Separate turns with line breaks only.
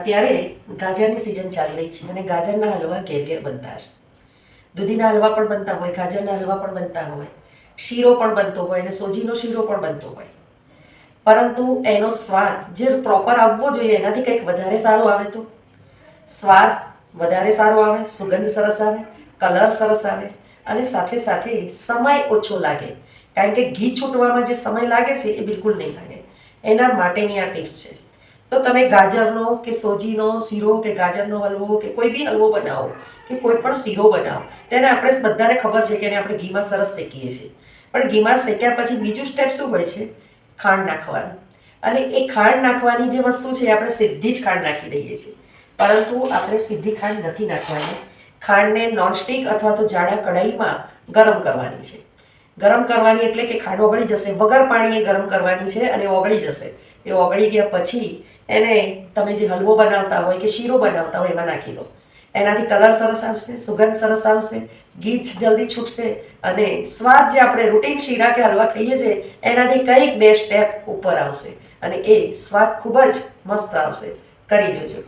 અત્યારે ગાજરની સિઝન ચાલી રહી છે અને ગાજરના હલવા ઘેર ઘેર બનતા હશે. દૂધીના હલવા પણ બનતા હોય, ગાજરના હલવા પણ બનતા હોય, શીરો પણ બનતો હોય અને સોજીનો શીરો પણ બનતો હોય. પરંતુ એનો સ્વાદ જે પ્રોપર આવવો જોઈએ એનાથી કંઈક વધારે સારું આવે તો સ્વાદ વધારે સારો આવે, સુગંધ સરસ આવે, કલર સરસ આવે અને સાથે સાથે સમય ઓછો લાગે. કારણ કે ઘી છૂટવામાં જે સમય લાગે છે એ બિલકુલ નહીં લાગે. એના માટેની આ ટિપ્સ છે. તો તમે ગાજરનો કે સોજીનો શીરો કે ગાજરનો હલવો કે કોઈ બી હલવો બનાવો કે કોઈ પણ શીરો બનાવો, તેને આપણે બધાને ખબર છે કે એને આપણે ઘીમાં સરસ શેકીએ છીએ. પણ ઘીમાં શેક્યા પછી બીજું સ્ટેપ શું હોય છે? ખાંડ નાખવાનું. અને એ ખાંડ નાખવાની જે વસ્તુ છે આપણે સીધી જ ખાંડ નાખી દઈએ છીએ. પરંતુ આપણે સીધી ખાંડ નથી નાખવાની. ખાંડને નોનસ્ટિક અથવા તો જાડા કઢાઈમાં ગરમ કરવાની છે. ગરમ કરવાની એટલે કે ખાંડ ઓગળી જશે, વગર પાણીએ ગરમ કરવાની છે અને ઓગળી જશે. એ ઓગળી ગયા પછી એને તમે જે હલવો બનાવતા હોય કે શીરો બનાવતા હોય એમાં નાખી દો. એનાથી કલર સરસ આવશે, સુગંધ સરસ આવશે, ઘી જલ્દી છૂટશે અને સ્વાદ જે આપણે રૂટીન શીરા કે હલવા ખાઈએ છીએ એનાથી કંઈક બે સ્ટેપ ઉપર આવશે અને એ સ્વાદ ખૂબ જ મસ્ત આવશે. કરી જોજો.